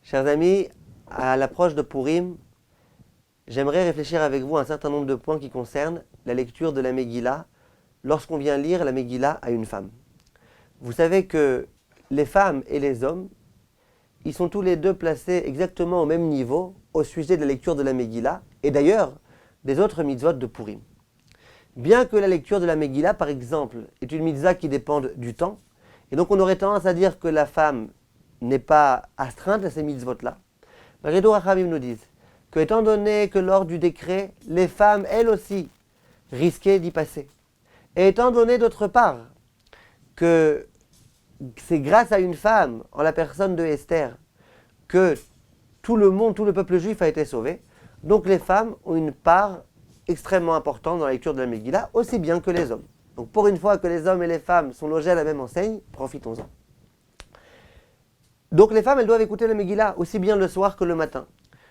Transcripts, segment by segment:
Chers amis, à l'approche de Purim, j'aimerais réfléchir avec vous à un certain nombre de points qui concernent la lecture de la Megillah lorsqu'on vient lire la Megillah à une femme. Vous savez que les femmes et les hommes, ils sont tous les deux placés exactement au même niveau au sujet de la lecture de la Megillah et d'ailleurs des autres mitzvot de Purim. Bien que la lecture de la Megillah, par exemple, est une mitzvah qui dépend du temps, et donc on aurait tendance à dire que la femme n'est pas astreinte à ces mitzvot-là, malgré tout, Rachamim nous disent que, étant donné que lors du décret, les femmes, elles aussi, risquaient d'y passer, et étant donné d'autre part que c'est grâce à une femme, en la personne de Esther, que tout le monde, tout le peuple juif a été sauvé, donc les femmes ont une part extrêmement importante dans la lecture de la Megillah, aussi bien que les hommes. Donc pour une fois que les hommes et les femmes sont logés à la même enseigne, profitons-en. Donc les femmes, elles doivent écouter la Megillah, aussi bien le soir que le matin.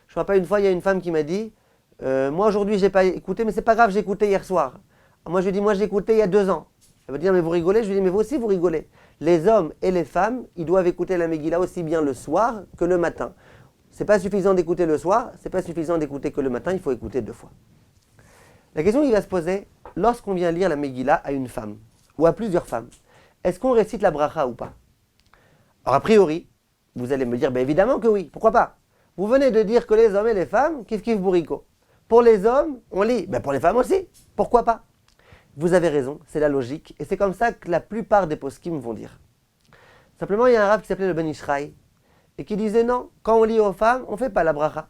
Je me rappelle une fois, il y a une femme qui m'a dit moi aujourd'hui, j'ai pas écouté, mais c'est pas grave, j'ai écouté hier soir. Moi, je lui ai dit moi, j'ai écouté il y a 2 ans. Elle va dire mais vous rigolez? Je lui ai dit mais vous aussi, vous rigolez. Les hommes et les femmes, ils doivent écouter la Megillah aussi bien le soir que le matin. C'est pas suffisant d'écouter le soir, c'est pas suffisant d'écouter que le matin, il faut écouter 2 fois. La question qui va se poser, lorsqu'on vient lire la Megillah à une femme, ou à plusieurs femmes, est-ce qu'on récite la bracha ou pas? Alors a priori, vous allez me dire, ben évidemment que oui, pourquoi pas? Vous venez de dire que les hommes et les femmes, kiff bourrico. Pour les hommes, on lit, ben pour les femmes aussi, pourquoi pas? Vous avez raison, c'est la logique, et c'est comme ça que la plupart des poskim vont dire. Simplement, il y a un rabbin qui s'appelait le Ben Ishraï, et qui disait non, quand on lit aux femmes, on ne fait pas la bracha.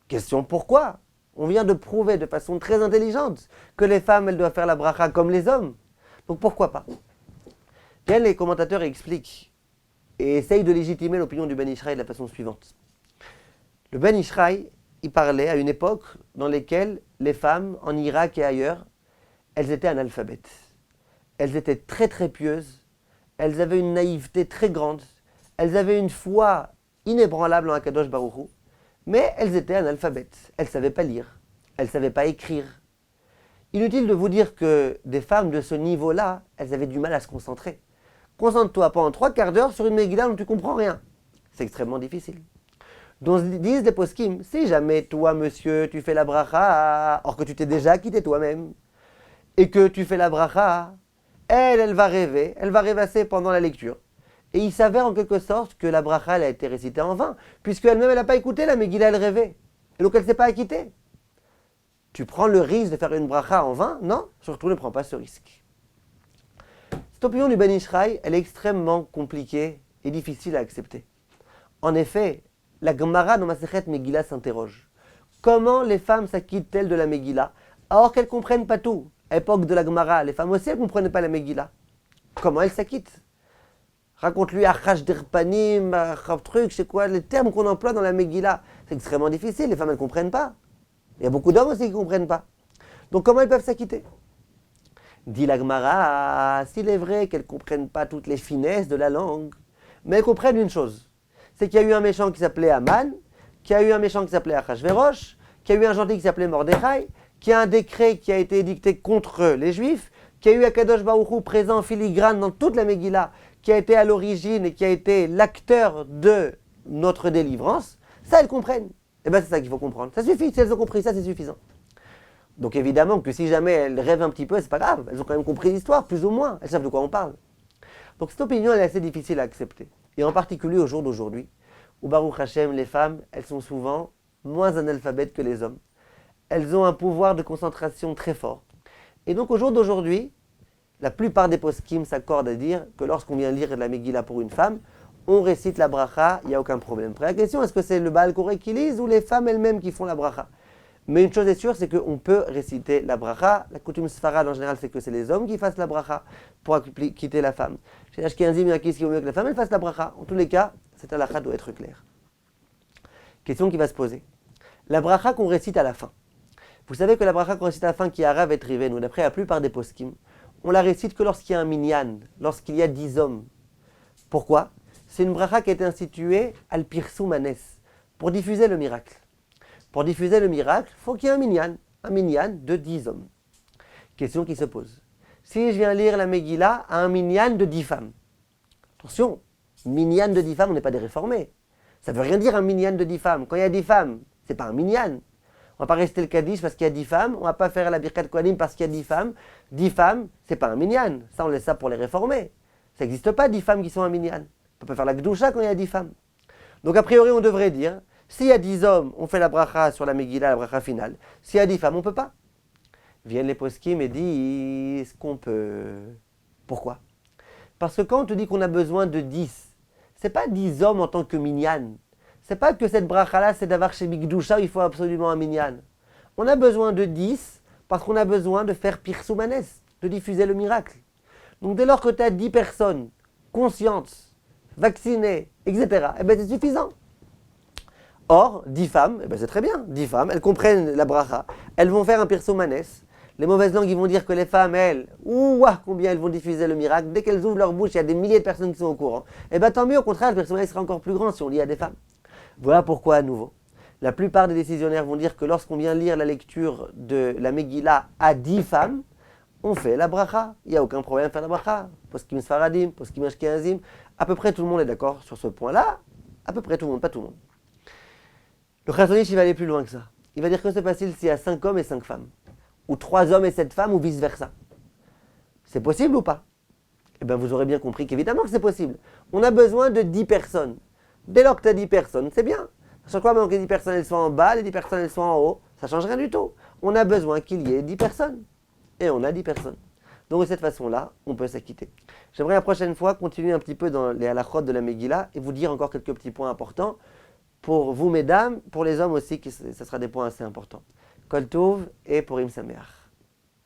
Question pourquoi? On vient de prouver de façon très intelligente que les femmes, elles doivent faire la bracha comme les hommes. Donc pourquoi pas? Bien, les commentateurs expliquent et essayent de légitimer l'opinion du Ben Ishraï de la façon suivante. Le Ben Ishraï, il parlait à une époque dans laquelle les femmes, en Irak et ailleurs, elles étaient analphabètes. Elles étaient très très pieuses, elles avaient une naïveté très grande, elles avaient une foi inébranlable en Akadosh Baruch Hu, mais elles étaient analphabètes. Elles ne savaient pas lire, elles ne savaient pas écrire. Inutile de vous dire que des femmes de ce niveau-là, elles avaient du mal à se concentrer. Concentre-toi pendant 3 quarts d'heure sur une Megillah dont tu ne comprends rien. C'est extrêmement difficile. Donc disent les poskim, si jamais toi, monsieur, tu fais la bracha, or que tu t'es déjà quitté toi-même, et que tu fais la bracha, elle va rêver, elle va rêvasser pendant la lecture. Et il s'avère en quelque sorte que la bracha, elle a été récitée en vain, puisqu'elle-même, elle n'a pas écouté la Megillah, elle rêvait. Et donc elle ne s'est pas acquittée. Tu prends le risque de faire une bracha en vain? Non, surtout ne prends pas ce risque. Cette opinion du Ben Ishraï, elle est extrêmement compliquée et difficile à accepter. En effet, la Gemara dans Masechet Megillah s'interroge. Comment les femmes s'acquittent-elles de la Megillah, alors qu'elles ne comprennent pas tout? À l'époque de la Gemara, les femmes aussi, elles ne comprenaient pas la Megillah. Comment elles s'acquittent? Raconte-lui Achash Derpanim, truc, c'est quoi les termes qu'on emploie dans la Megillah? C'est extrêmement difficile, les femmes elles ne comprennent pas. Il y a beaucoup d'hommes aussi qui ne comprennent pas. Donc comment elles peuvent s'acquitter? Dit la Gemara, s'il est vrai qu'elles ne comprennent pas toutes les finesses de la langue, mais elles comprennent une chose, c'est qu'il y a eu un méchant qui s'appelait Aman, qu'il y a eu un méchant qui s'appelait Achashverosh, qu'il y a eu un gentil qui s'appelait Mordechai, qu'il y a un décret qui a été édicté contre les Juifs, qu'il y a eu Akadosh Baruch Hu présent en filigrane dans toute la Megillah, qui a été à l'origine et qui a été l'acteur de notre délivrance, ça elles comprennent. Et bien c'est ça qu'il faut comprendre. Ça suffit, si elles ont compris ça, c'est suffisant. Donc évidemment que si jamais elles rêvent un petit peu, c'est pas grave, elles ont quand même compris l'histoire, plus ou moins, elles savent de quoi on parle. Donc cette opinion, elle est assez difficile à accepter. Et en particulier au jour d'aujourd'hui, où Baruch Hashem, les femmes, elles sont souvent moins analphabètes que les hommes. Elles ont un pouvoir de concentration très fort. Et donc au jour d'aujourd'hui, la plupart des poskim s'accordent à dire que lorsqu'on vient lire la Megillah pour une femme, on récite la bracha, il n'y a aucun problème. Après la question, est-ce que c'est le Baal Koré qui lise ou les femmes elles-mêmes qui font la bracha? Mais une chose est sûre, c'est qu'on peut réciter la bracha. La coutume sfarade en général, c'est que c'est les hommes qui fassent la bracha pour quitter la femme. Chez Ashkenazim, il y en a qui vaut mieux que la femme elle fasse la bracha. En tous les cas, cette halakha doit être claire. Question qui va se poser. La bracha qu'on récite à la fin. Vous savez que la bracha qu'on récite à la fin, qui est arabe et triven, ou d'après la plupart des poskim, on la récite que lorsqu'il y a un minyan, lorsqu'il y a 10 hommes. Pourquoi? C'est une bracha qui a été instituée al pirsou manes, pour diffuser le miracle. Pour diffuser le miracle, il faut qu'il y ait un minyan de 10 hommes. Question qui se pose. Si je viens lire la Megillah à un minyan de 10 femmes, attention, minyan de 10 femmes, on n'est pas des réformés. Ça ne veut rien dire un minyan de 10 femmes. Quand il y a 10 femmes, ce n'est pas un minyan. On ne va pas rester le Kaddish parce qu'il y a 10 femmes. On ne va pas faire la Birkat Kohanim parce qu'il y a 10 femmes. 10 femmes, ce n'est pas un minyan. Ça, on laisse ça pour les réformer. Ça n'existe pas 10 femmes qui sont un minyan. On peut pas faire la Gdusha quand il y a 10 femmes. Donc a priori, on devrait dire, s'il y a 10 hommes, on fait la bracha sur la Megillah, la bracha finale. S'il y a 10 femmes, on ne peut pas. Viennent les poskim et disent qu'on peut. Pourquoi? Parce que quand on te dit qu'on a besoin de 10, ce n'est pas 10 hommes en tant que minyan. Ce n'est pas que cette bracha-là, c'est d'avoir chez Bigdusha, il faut absolument un minyan. On a besoin de 10 parce qu'on a besoin de faire Pirsoumanes, de diffuser le miracle. Donc dès lors que tu as 10 personnes conscientes, vaccinées, etc., eh ben c'est suffisant. Or, 10 femmes, eh ben c'est très bien. 10 femmes, elles comprennent la bracha, elles vont faire un Pirsoumanes. Les mauvaises langues, ils vont dire que les femmes, elles, ouah, combien elles vont diffuser le miracle. Dès qu'elles ouvrent leur bouche, il y a des milliers de personnes qui sont au courant. Eh bien, tant mieux, au contraire, le Pirsoumanes sera encore plus grand si on lit à des femmes. Voilà pourquoi, à nouveau, la plupart des décisionnaires vont dire que lorsqu'on vient lire la lecture de la Megillah à 10 femmes, on fait la bracha. Il n'y a aucun problème à faire la bracha. Poskim Sfaradim, Poskim Ashkenazim. À peu près tout le monde est d'accord sur ce point-là. À peu près tout le monde, pas tout le monde. Le Chazon Ish, il va aller plus loin que ça. Il va dire que c'est facile s'il y a 5 hommes et 5 femmes. Ou 3 hommes et 7 femmes, ou vice-versa. C'est possible ou pas? Eh bien, vous aurez bien compris qu'évidemment que c'est possible. On a besoin de 10 personnes. Dès lors que tu as 10 personnes, c'est bien. À chaque fois, même que les 10 personnes elles soient en bas, les 10 personnes elles soient en haut, ça ne change rien du tout. On a besoin qu'il y ait 10 personnes. Et on a 10 personnes. Donc de cette façon-là, on peut s'acquitter. J'aimerais la prochaine fois continuer un petit peu dans les halachot de la Megillah et vous dire encore quelques petits points importants. Pour vous, mesdames, pour les hommes aussi, ça sera des points assez importants. Kol Tov et Purim Sameach.